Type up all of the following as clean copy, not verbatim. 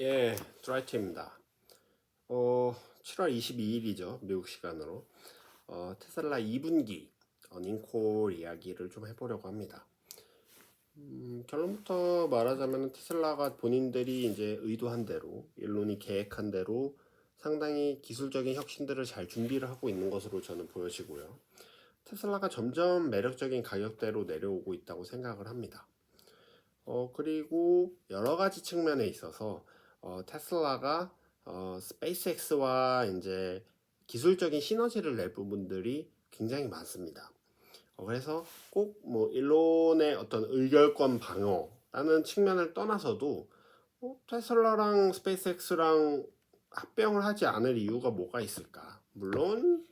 예, 드라이트입니다. 7월 22일이죠. 미국 시간으로. 테슬라 2분기 어닝콜 이야기를 좀 해보려고 합니다. 결론부터 말하자면 테슬라가 본인들이 이제 의도한 대로, 일론이 계획한 대로 상당히 기술적인 혁신들을 잘 준비를 하고 있는 것으로 저는 보여지고요. 테슬라가 점점 매력적인 가격대로 내려오고 있다고 생각을 합니다. 그리고 여러 가지 측면에 있어서 테슬라가 스페이스X와 이제 기술적인 시너지를 낼 부분들이 굉장히 많습니다. 그래서 꼭 뭐 일론의 어떤 의결권 방어라는 측면을 떠나서도 테슬라랑 스페이스X랑 합병을 하지 않을 이유가 뭐가 있을까? 물론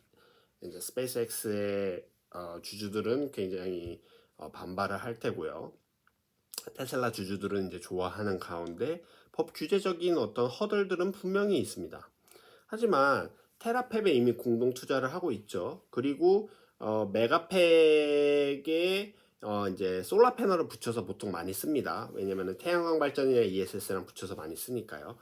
이제 스페이스X의 주주들은 굉장히 반발을 할 테고요. 테슬라 주주들은 이제 좋아하는 가운데 법 규제적인 어떤 허들들은 분명히 있습니다. 하지만 테라팹에 이미 공동 투자를 하고 있죠. 그리고 메가팩에 이제 솔라 패널을 붙여서 보통 많이 씁니다. 왜냐면 태양광 발전이나 ESS랑 붙여서 많이 쓰니까요.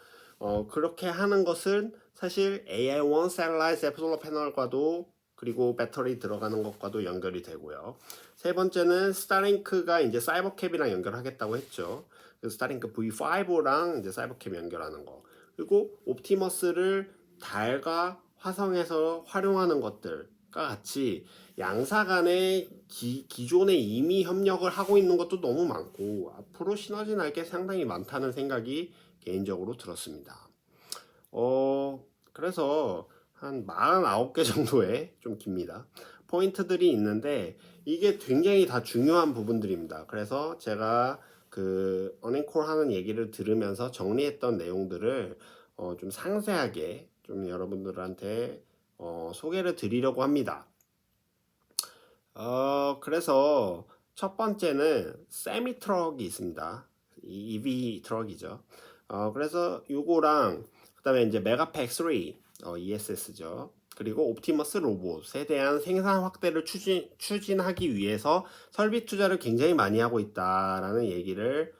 그렇게 하는 것은 사실 AI1 셀라이트 솔라 패널과도 그리고 배터리 들어가는 것과도 연결이 되고요. 세 번째는 스타링크가 이제 사이버캡이랑 연결하겠다고 했죠. 그래서 스타링크 V5랑 이제 사이버캡 연결하는 거. 그리고 옵티머스를 달과 화성에서 활용하는 것들과 같이 양사 간에 기존에 이미 협력을 하고 있는 것도 너무 많고 앞으로 시너지 날 게 상당히 많다는 생각이 개인적으로 들었습니다. 그래서 한 49개 정도의 좀 깁니다. 포인트들이 있는데 이게 굉장히 다 중요한 부분들입니다. 그래서 제가 그 어닝콜 하는 얘기를 들으면서 정리했던 내용들을 좀 상세하게 좀 여러분들한테 소개를 드리려고 합니다. 그래서 첫 번째는 세미 트럭이 있습니다. EV 트럭이죠. 그래서 요거랑 그다음에 이제 메가팩 3 ESS죠. 그리고 옵티머스 로봇에 대한 생산 확대를 추진하기 위해서 설비 투자를 굉장히 많이 하고 있다라는 얘기를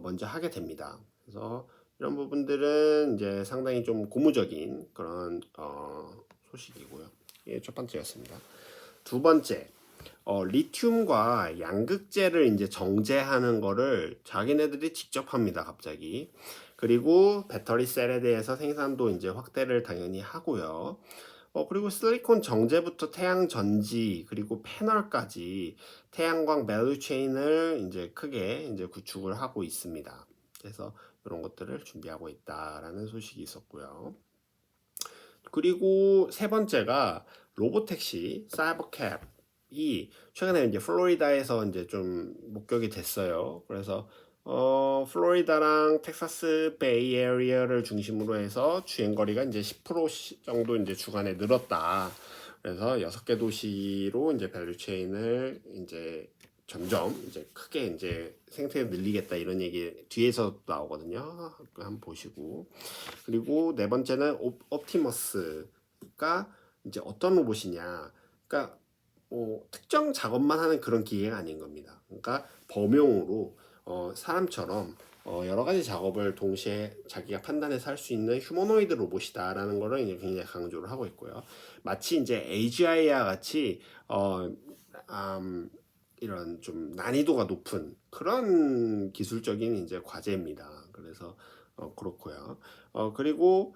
먼저 하게 됩니다. 그래서 이런 부분들은 이제 상당히 좀 고무적인 그런 소식이고요. 예, 첫 번째였습니다. 두 번째, 리튬과 양극재를 이제 정제하는 거를 자기네들이 직접 합니다, 갑자기. 그리고 배터리 셀에 대해서 생산도 이제 확대를 당연히 하고요. 그리고 실리콘 정제부터 태양 전지, 그리고 패널까지 태양광 밸류 체인을 이제 크게 이제 구축을 하고 있습니다. 그래서 이런 것들을 준비하고 있다라는 소식이 있었고요. 그리고 세 번째가 로보택시 사이버캡이 최근에 이제 플로리다에서 이제 좀 목격이 됐어요. 그래서 플로리다랑 텍사스 베이 에리어를 중심으로 해서 주행 거리가 이제 10% 정도 이제 주간에 늘었다. 그래서 6개 도시로 이제 밸류 체인을 이제 점점 이제 크게 이제 생태를 늘리겠다 이런 얘기 뒤에서 나오거든요. 한번 보시고. 그리고 네 번째는 옵티머스가 이제 어떤 로봇이냐. 그러니까 특정 작업만 하는 그런 기계가 아닌 겁니다. 그러니까 범용으로 사람처럼 여러 가지 작업을 동시에 자기가 판단해서 할 수 있는 휴머노이드 로봇이다라는 거를 이제 굉장히 강조를 하고 있고요. 마치 이제 AGI와 같이 이런 좀 난이도가 높은 그런 기술적인 이제 과제입니다. 그래서 그렇고요. 그리고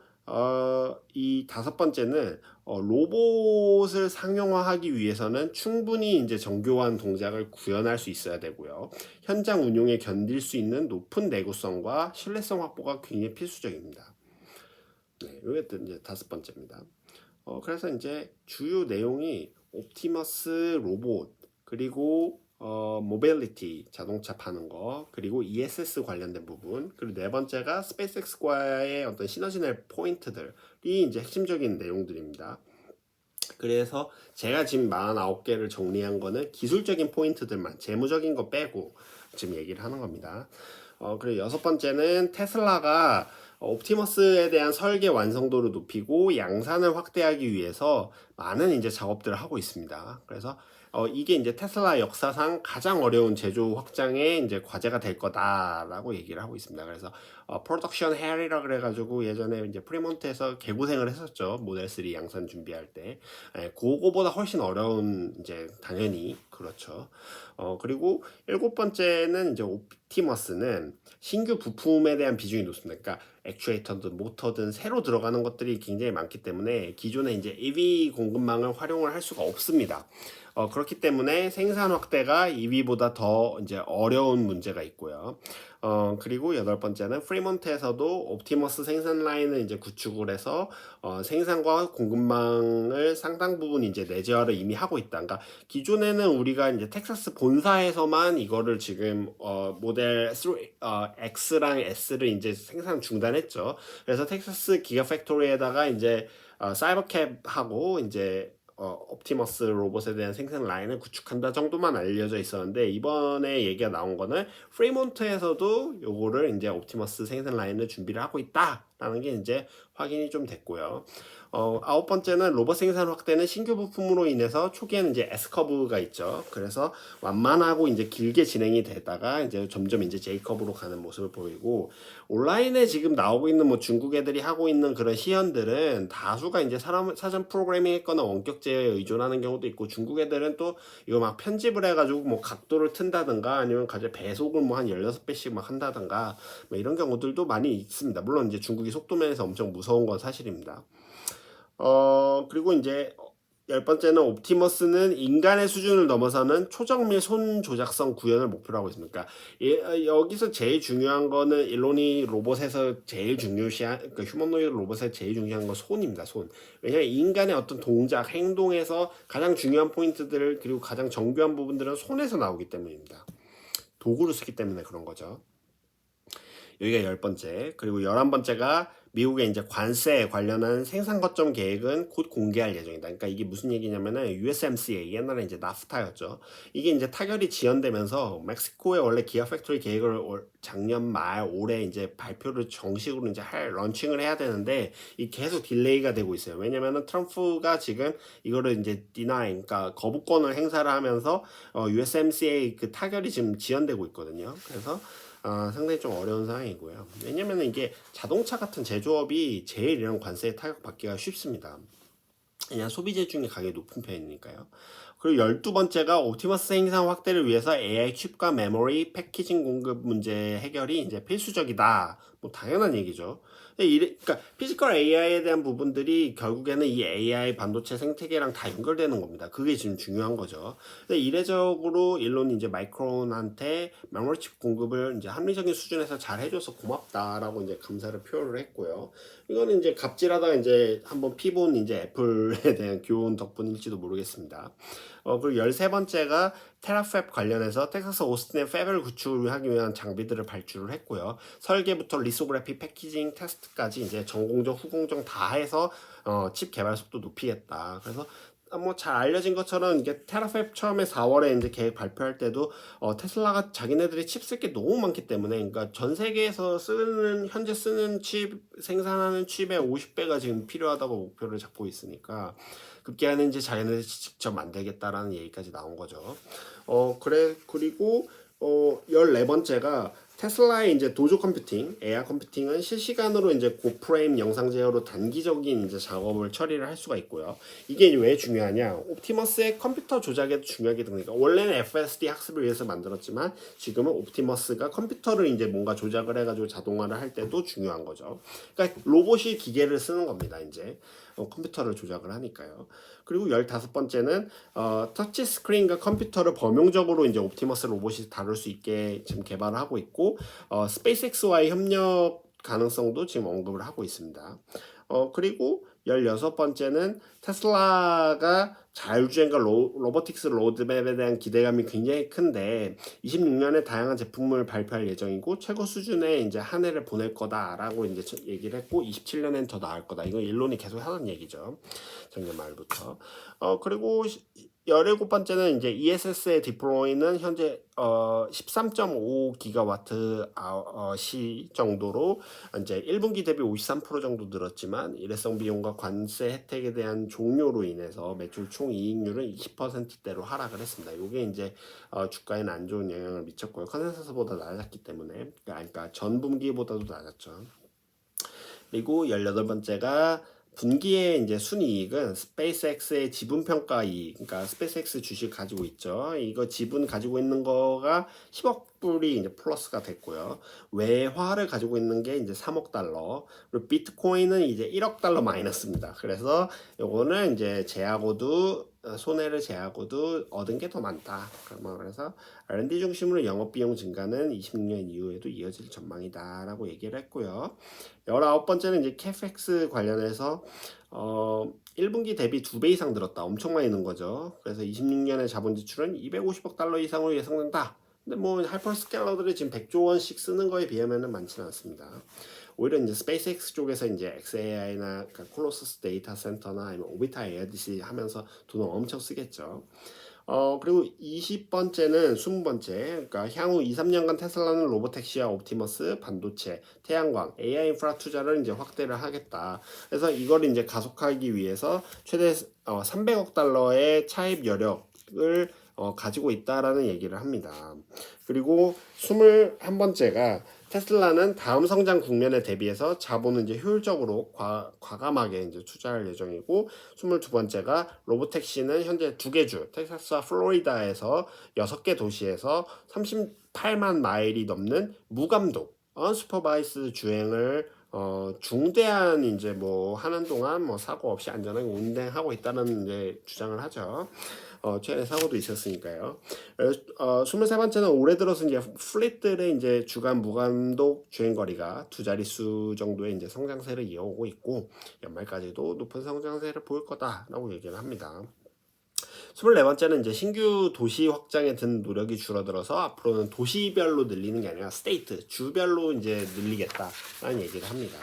이 다섯 번째는 로봇을 상용화하기 위해서는 충분히 이제 정교한 동작을 구현할 수 있어야 되고요. 현장 운용에 견딜 수 있는 높은 내구성과 신뢰성 확보가 굉장히 필수적입니다. 네, 이게 이제 다섯 번째입니다. 그래서 이제 주요 내용이 옵티머스 로봇 그리고 모빌리티 자동차 파는 거 그리고 ESS 관련된 부분 그리고 네 번째가 스페이스X과의 어떤 시너지 낼 포인트들이 이제 핵심적인 내용들입니다. 그래서 제가 지금 49개를 정리한 거는 기술적인 포인트들만 재무적인 거 빼고 지금 얘기를 하는 겁니다. 그리고 여섯 번째는 테슬라가 옵티머스에 대한 설계 완성도를 높이고 양산을 확대하기 위해서 많은 이제 작업들을 하고 있습니다. 그래서 이게 이제 테슬라 역사상 가장 어려운 제조 확장의 이제 과제가 될 거다라고 얘기를 하고 있습니다. 그래서 프로덕션 헬이라 그래가지고 예전에 이제 프리몬트에서 개고생을 했었죠. 모델 3 양산 준비할 때. 그거보다 훨씬 어려운 이제 당연히 그렇죠. 그리고 일곱 번째는 이제 옵티머스는 신규 부품에 대한 비중이 높습니다. 그러니까 액추에이터든 모터든 새로 들어가는 것들이 굉장히 많기 때문에 기존에 이제 EV 공급망을 활용을 할 수가 없습니다. 그렇기 때문에 생산 확대가 EV보다 더 이제 어려운 문제가 있고요. 그리고 여덟 번째는 프리몬트에서도 옵티머스 생산 라인을 이제 구축을 해서 생산과 공급망을 상당 부분 이제 내재화를 이미 하고 있다. 그러니까 기존에는 우리가 이제 텍사스 본사에서만 이거를 지금 모델 3, X랑 S를 이제 생산 중단했죠. 그래서 텍사스 기가 팩토리에다가 이제 사이버캡하고 이제 옵티머스 로봇에 대한 생산 라인을 구축한다 정도만 알려져 있었는데 이번에 얘기가 나온 거는 프리몬트에서도 요거를 이제 옵티머스 생산 라인을 준비를 하고 있다라는 게 이제 확인이 좀 됐고요. 아홉 번째는 로봇 생산 확대는 신규 부품으로 인해서 초기에는 이제 S커브가 있죠. 그래서 완만하고 이제 길게 진행이 되다가 이제 점점 이제 J커브로 가는 모습을 보이고 온라인에 지금 나오고 있는 뭐 중국 애들이 하고 있는 그런 시연들은 다수가 이제 사전 프로그래밍 했거나 원격제에 의존하는 경우도 있고 중국 애들은 또 이거 막 편집을 해가지고 뭐 각도를 튼다든가 아니면 가져 배속을 뭐 한 16배씩 막 한다든가 뭐 이런 경우들도 많이 있습니다. 물론 이제 중국이 속도면에서 엄청 무서운 건 사실입니다. 그리고 이제 열 번째는 옵티머스는 인간의 수준을 넘어서는 초정밀 손 조작성 구현을 목표로 하고 있습니다. 그러니까 여기서 제일 중요한 거는 일론이 로봇에서 제일 중요시한, 그러니까 휴머노이드 로봇에서 제일 중요한 건 손입니다. 손. 왜냐하면 인간의 어떤 동작, 행동에서 가장 중요한 포인트들 그리고 가장 정교한 부분들은 손에서 나오기 때문입니다. 도구를 쓰기 때문에 그런 거죠. 여기가 열 번째. 그리고 11번째가 미국의 이제 관세 관련한 생산 거점 계획은 곧 공개할 예정이다. 그러니까 이게 무슨 얘기냐면은 USMCA 옛날에 이제 나프타였죠. 이게 이제 타결이 지연되면서 멕시코의 원래 기아 팩토리 계획을 작년 말 올해 이제 발표를 정식으로 이제 런칭을 해야 되는데 이 계속 딜레이가 되고 있어요. 왜냐면은 트럼프가 지금 이거를 이제 디나이, 그러니까 거부권을 행사를 하면서 USMCA 그 타결이 지금 지연되고 있거든요. 그래서 상당히 좀 어려운 상황이고요. 왜냐면 이게 자동차 같은 제조업이 제일 이런 관세에 타격받기가 쉽습니다. 그냥 소비재 중에 가격이 높은 편이니까요. 그리고 12번째가 옵티머스 생산 확대를 위해서 AI 칩과 메모리, 패키징 공급 문제 해결이 이제 필수적이다. 뭐 당연한 얘기죠. 그러니까 피지컬 AI에 대한 부분들이 결국에는 이 AI 반도체 생태계랑 다 연결되는 겁니다. 그게 지금 중요한 거죠. 이례적으로 일론이 이제 마이크론한테 메모리 칩 공급을 이제 합리적인 수준에서 잘 해줘서 고맙다라고 이제 감사를 표현을 했고요. 이거는 이제 갑질하다가 이제 한번 피본 이제 애플에 대한 교훈 덕분일지도 모르겠습니다. 그리고 13번째가 테라팹 관련해서 텍사스 오스틴의 팹을 구축하기 위한 장비들을 발주를 했고요. 설계부터 리소그래피, 패키징, 테스트까지 이제 전공정, 후공정 다 해서 칩 개발 속도 높이겠다. 그래서 뭐 잘 알려진 것처럼 이게 테라팹 처음에 4월에 이제 계획 발표할 때도 테슬라가 자기네들이 칩 쓸 게 너무 많기 때문에 그러니까 전 세계에서 현재 쓰는 칩 생산하는 칩의 50배가 지금 필요하다고 목표를 잡고 있으니까 급기야는 이제 자기네들이 직접 만들겠다라는 얘기까지 나온 거죠. 그리고 14번째가 테슬라의 이제 도조 컴퓨팅, AI 컴퓨팅은 실시간으로 이제 고프레임 영상 제어로 단기적인 이제 작업을 처리를 할 수가 있고요. 이게 왜 중요하냐? 옵티머스의 컴퓨터 조작에도 중요하게 됩니다. 원래는 FSD 학습을 위해서 만들었지만 지금은 옵티머스가 컴퓨터를 이제 뭔가 조작을 해가지고 자동화를 할 때도 중요한 거죠. 그러니까 로봇이 기계를 쓰는 겁니다. 이제 컴퓨터를 조작을 하니까요. 그리고 15번째는 터치 스크린과 컴퓨터를 범용적으로 이제 옵티머스 로봇이 다룰 수 있게 지금 개발을 하고 있고 스페이스X와의 협력 가능성도 지금 언급을 하고 있습니다. 그리고 16번째는 테슬라가 자율주행과 로보틱스 로드맵에 대한 기대감이 굉장히 큰데 26년에 다양한 제품을 발표할 예정이고 최고 수준의 이제 한 해를 보낼 거다라고 이제 얘기를 했고 27년엔 더 나을 거다. 이거 일론이 계속 하는 얘기죠. 작년 말부터. 그리고 17번째는 이제 ESS의 디플로이는 현재 13.5기가와트 시 정도로 이제 1분기 대비 53% 정도 늘었지만 일회성 비용과 관세 혜택에 대한 종료로 인해서 매출 총 이익률은 20%대로 하락을 했습니다. 이게 이제 주가에는 안 좋은 영향을 미쳤고요. 컨센서스보다 낮았기 때문에 그러니까 전 분기보다도 낮았죠. 그리고 18번째가 분기의 이제 순이익은 스페이스X의 지분 평가 이익, 그러니까 스페이스X 주식 가지고 있죠. 이거 지분 가지고 있는 거가 10억 불이 이제 플러스가 됐고요. 외화를 가지고 있는 게 이제 3억 달러, 그리고 비트코인은 이제 1억 달러 마이너스입니다. 그래서 요거는 이제 제하고도 손해를 제하고도 얻은 게 더 많다. 그래서 R&D 중심으로 영업 비용 증가는 26년 이후에도 이어질 전망이다라고 얘기를 했고요. 19번째는 이제 캐펙스 관련해서 1분기 대비 2배 이상 늘었다. 엄청 많이 는 거죠. 그래서 26년에 자본 지출은 250억 달러 이상으로 예상된다. 근데 뭐 하이퍼스케일러들이 지금 100조 원씩 쓰는 거에 비하면은 많지는 않습니다. 오히려 이제 스페이스X 쪽에서 이제 xAI나 그러니까 콜로서스 데이터 센터나 아니면 오비타 AIDC 하면서 돈을 엄청 쓰겠죠. 그리고 20번째는 20번째. 그러니까 향후 2, 3년간 테슬라는 로보택시와 옵티머스, 반도체, 태양광, AI 인프라 투자를 이제 확대를 하겠다. 그래서 이걸 이제 가속하기 위해서 최대 300억 달러의 차입 여력을 가지고 있다라는 얘기를 합니다. 그리고 21번째가 테슬라는 다음 성장 국면에 대비해서 자본을 이제 효율적으로 과감하게 이제 투자할 예정이고 22번째가 로보택시는 현재 2개 주 텍사스와 플로리다에서 6개 도시에서 38만 마일이 넘는 무감독 언슈퍼바이스 주행을 중대한 이제 뭐 하는 동안 뭐 사고 없이 안전하게 운행하고 있다는 이제 주장을 하죠. 최근에 사고도 있었으니까요. 23번째는 올해 들어서 이제 플릿들의 이제 주간 무감독 주행거리가 두 자릿수 정도의 이제 성장세를 이어오고 있고 연말까지도 높은 성장세를 보일 거다라고 얘기를 합니다. 24번째는 이제 신규 도시 확장에 든 노력이 줄어들어서 앞으로는 도시별로 늘리는 게 아니라 스테이트, 주별로 이제 늘리겠다라는 얘기를 합니다.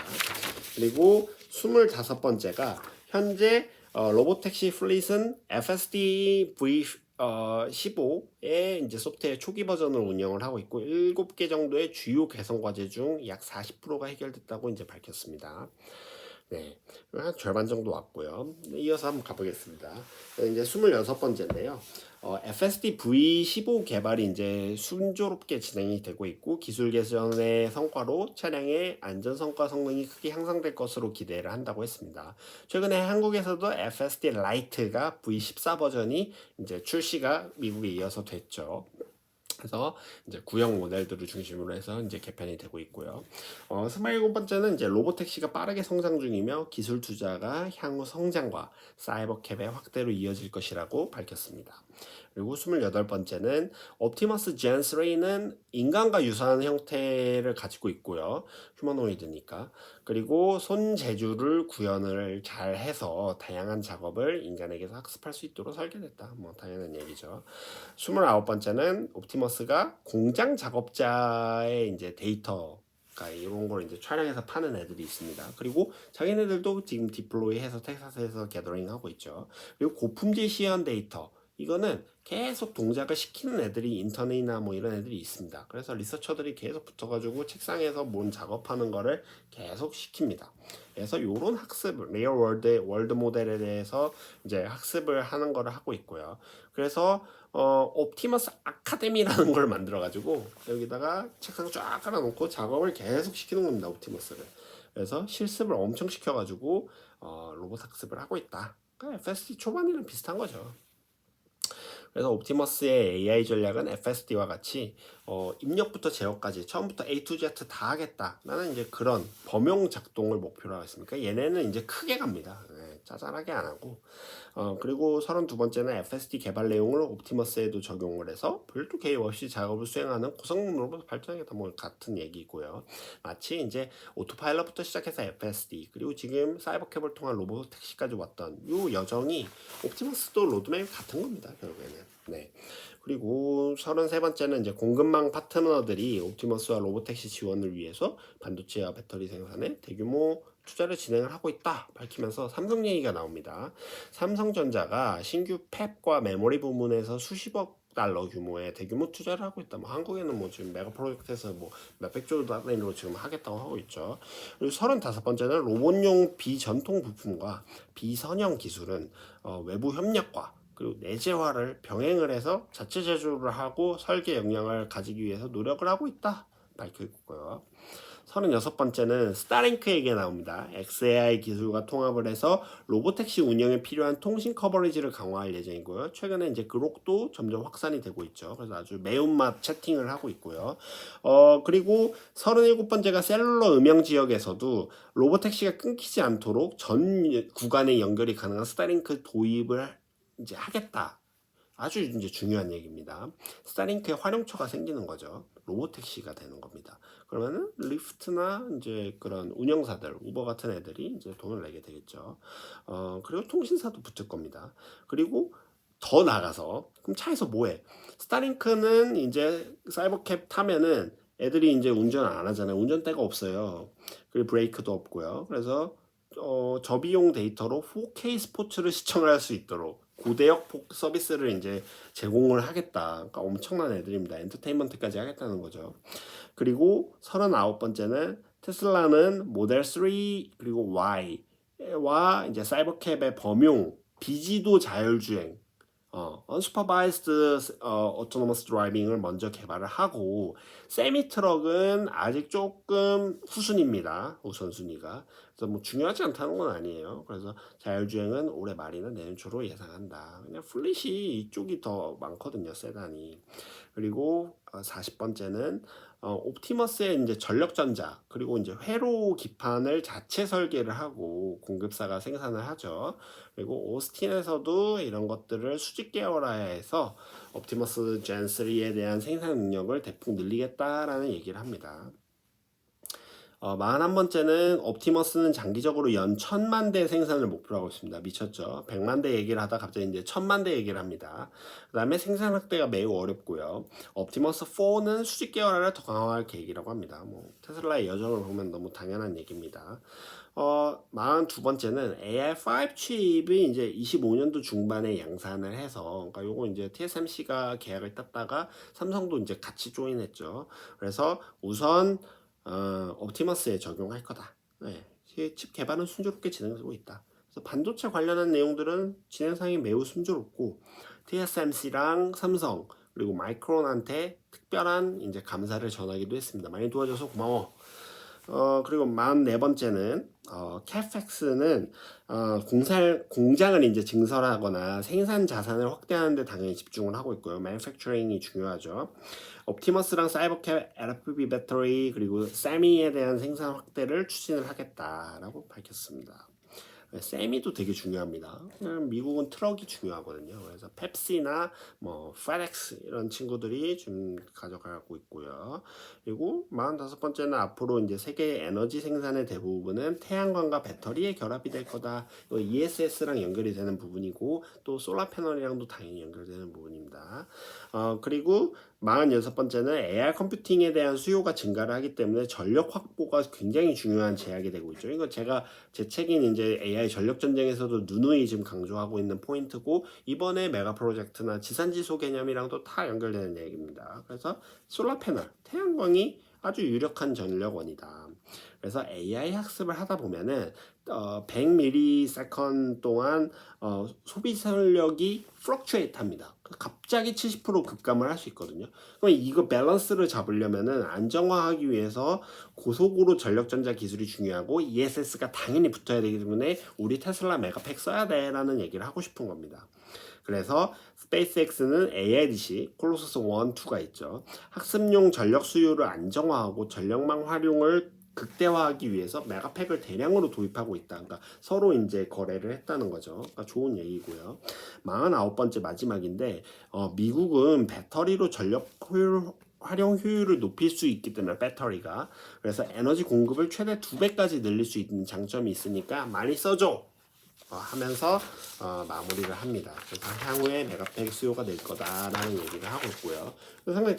그리고 25번째가 현재 로보택시 플릿은 FSD V15의 이제 소프트웨어 초기 버전을 운영을 하고 있고 7개 정도의 주요 개선 과제 중 약 40%가 해결됐다고 이제 밝혔습니다. 네, 한 절반 정도 왔고요. 이어서 한번 가보겠습니다. 이제 26번째인데요. FSD V15 개발이 이제 순조롭게 진행이 되고 있고 기술 개선의 성과로 차량의 안전 성과 성능이 크게 향상될 것으로 기대를 한다고 했습니다. 최근에 한국에서도 FSD 라이트가 V14 버전이 이제 출시가 미국에 이어서 됐죠. 그래서 이제 구형 모델들을 중심으로 해서 이제 개편이 되고 있고요. 27번째는 이제 로보택시가 빠르게 성장 중이며 기술 투자가 향후 성장과 사이버캡의 확대로 이어질 것이라고 밝혔습니다. 그리고 28번째는 옵티머스 젠 3는 인간과 유사한 형태를 가지고 있고요. 휴머노이드니까. 그리고 손재주를 구현을 잘 해서 다양한 작업을 인간에게서 학습할 수 있도록 설계됐다. 뭐 당연한 얘기죠. 29번째는 옵티머스가 공장 작업자의 이제 데이터 이런 걸 이제 촬영해서 파는 애들이 있습니다. 그리고 자기네들도 지금 디플로이해서 텍사스에서 게더링 하고 있죠. 그리고 고품질 시연 데이터 이거는 계속 동작을 시키는 애들이 인턴이나 뭐 이런 애들이 있습니다. 그래서 리서처들이 계속 붙어가지고 책상에서 뭔 작업하는 거를 계속 시킵니다. 그래서 요런 학습, 리얼 월드 모델에 대해서 이제 학습을 하는 거를 하고 있고요. 그래서 옵티머스 아카데미라는 걸 만들어가지고 여기다가 책상 쫙 깔아놓고 작업을 계속 시키는 겁니다. 옵티머스를. 그래서 실습을 엄청 시켜가지고 로봇 학습을 하고 있다. 그러니까 FSD 초반이랑 비슷한 거죠. 그래서 옵티머스의 AI 전략은 FSD와 같이 입력부터 제어까지 처음부터 A to Z 다 하겠다. 나는 이제 그런 범용 작동을 목표로 하고 있으니까 얘네는 이제 크게 갑니다. 네, 짜잘하게 안 하고. 그리고 32번째는 FSD 개발 내용을 옵티머스에도 적용을 해서 별도 개입 없이 작업을 수행하는 고성능 로봇 발전하겠다. 뭐 같은 얘기고요. 마치 이제 오토파일럿부터 시작해서 FSD 그리고 지금 사이버캡을 통한 로봇 택시까지 왔던 이 여정이 옵티머스도 로드맵이 같은 겁니다. 결국에는. 네. 그리고 33번째는 이제 공급망 파트너들이 옵티머스와 로보택시 지원을 위해서 반도체와 배터리 생산에 대규모 투자를 진행을 하고 있다 밝히면서 삼성 얘기가 나옵니다. 삼성전자가 신규 팹과 메모리 부문에서 수십억 달러 규모의 대규모 투자를 하고 있다. 뭐 한국에는 뭐 지금 메가 프로젝트에서 뭐 몇백조 단위로 지금 하겠다고 하고 있죠. 그리고 35번째는 로봇용 비전통 부품과 비선형 기술은 외부 협력과 그리고 내재화를 병행을 해서 자체 제조를 하고 설계 역량을 가지기 위해서 노력을 하고 있다 밝혀있고요. 36번째는 스타링크 얘기가 나옵니다. XAI 기술과 통합을 해서 로보택시 운영에 필요한 통신 커버리지를 강화할 예정이고요. 최근에 이제 그록도 점점 확산이 되고 있죠. 그래서 아주 매운맛 채팅을 하고 있고요. 그리고 37번째가 셀룰러 음영 지역에서도 로보택시가 끊기지 않도록 전 구간에 연결이 가능한 스타링크 도입을 이제 하겠다. 아주 이제 중요한 얘기입니다. 스타링크의 활용처가 생기는 거죠. 로보택시가 되는 겁니다. 그러면은 리프트나 이제 그런 운영사들, 우버 같은 애들이 이제 돈을 내게 되겠죠. 그리고 통신사도 붙을 겁니다. 그리고 더 나가서 그럼 차에서 뭐해? 스타링크는 이제 사이버캡 타면은 애들이 이제 운전 안 하잖아요. 운전대가 없어요. 그리고 브레이크도 없고요. 그래서 저비용 데이터로 4K 스포츠를 시청을 할 수 있도록 고대역 서비스를 이제 제공을 하겠다. 그러니까 엄청난 애들입니다. 엔터테인먼트까지 하겠다는 거죠. 그리고 39번째는 테슬라는 모델 3 그리고 Y와 이제 사이버캡의 범용 비지도 자율주행 unsupervised autonomous driving을 먼저 개발을 하고 세미 트럭은 아직 조금 후순입니다. 우선순위가. 그래서 뭐 중요하지 않다는 건 아니에요. 그래서 자율주행은 올해 말이나 내년 초로 예상한다. 그냥 플릿이 이쪽이 더 많거든요. 세단이. 그리고 40번째는 옵티머스의 이제 전력전자 그리고 이제 회로 기판을 자체 설계를 하고 공급사가 생산을 하죠. 그리고 오스틴에서도 이런 것들을 수직 계열화해서 옵티머스 젠 3에 대한 생산 능력을 대폭 늘리겠다라는 얘기를 합니다. 41번째는 옵티머스는 장기적으로 연 1000만 대 생산을 목표로 하고 있습니다. 미쳤죠. 100만 대 얘기를 하다 갑자기 이제 1000만 대 얘기를 합니다. 그 다음에 생산 확대가 매우 어렵고요. 옵티머스 4는 수직 계열화를 더 강화할 계획이라고 합니다. 뭐 테슬라의 여정을 보면 너무 당연한 얘기입니다. 42번째는 AI5 칩이 이제 25년도 중반에 양산을 해서, 그러니까 요거 이제 TSMC가 계약을 땄다가 삼성도 이제 같이 조인했죠. 그래서 우선 옵티머스에 적용할 거다. 네, 칩 개발은 순조롭게 진행되고 있다. 그래서 반도체 관련한 내용들은 진행상이 매우 순조롭고 TSMC랑 삼성 그리고 마이크론한테 특별한 이제 감사를 전하기도 했습니다. 많이 도와줘서 고마워. 그리고 44번째는 캐펙스는 공장을 이제 증설하거나 생산 자산을 확대하는 데 당연히 집중을 하고 있고요. 매니팩처링이 중요하죠. 옵티머스랑 사이버캡, LFP 배터리 그리고 세미에 대한 생산 확대를 추진을 하겠다라고 밝혔습니다. 세미도 되게 중요합니다. 미국은 트럭이 중요하거든요. 그래서 펩시나 뭐 페덱스 이런 친구들이 좀 가져가고 있고요. 그리고 45번째는 앞으로 이제 세계의 에너지 생산의 대부분은 태양광과 배터리의 결합이 될 거다. 이거 ESS랑 연결이 되는 부분이고 또 솔라 패널이랑도 당연히 연결되는 부분입니다. 그리고 46번째는 AI 컴퓨팅에 대한 수요가 증가를 하기 때문에 전력 확보가 굉장히 중요한 제약이 되고 있죠. 이거 제가 제 책인 이제 AI 전력 전쟁에서도 누누이 지금 강조하고 있는 포인트고 이번에 메가 프로젝트나 지산지소 개념이랑도 다 연결되는 얘기입니다. 그래서 솔라 패널, 태양광이 아주 유력한 전력원이다. 그래서 AI 학습을 하다 보면은 100ms 동안 소비 전력이 fluctuate 합니다. 갑자기 70% 급감을 할 수 있거든요. 그럼 이거 밸런스를 잡으려면은 안정화하기 위해서 고속으로 전력전자 기술이 중요하고 ESS가 당연히 붙어야 되기 때문에 우리 테슬라 메가팩 써야 돼라는 얘기를 하고 싶은 겁니다. 그래서 스페이스X는 AIDC, 콜로서스 1, 2가 있죠. 학습용 전력 수요를 안정화하고 전력망 활용을 극대화하기 위해서 메가팩을 대량으로 도입하고 있다. 그러니까 서로 이제 거래를 했다는 거죠. 그러니까 좋은 얘기고요. 49번째 마지막인데 미국은 배터리로 전력 활용 효율을 높일 수 있기 때문에 배터리가 그래서 에너지 공급을 최대 2배까지 늘릴 수 있는 장점이 있으니까 많이 써줘. 하면서 마무리를 합니다. 그래서 향후에 메가팩 수요가 늘 거다라는 얘기를 하고 있고요. 상당히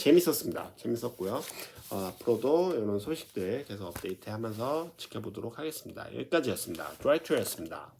재밌었고요. 앞으로도 이런 소식들 계속 업데이트하면서 지켜보도록 하겠습니다. 여기까지였습니다. 드라이투였습니다.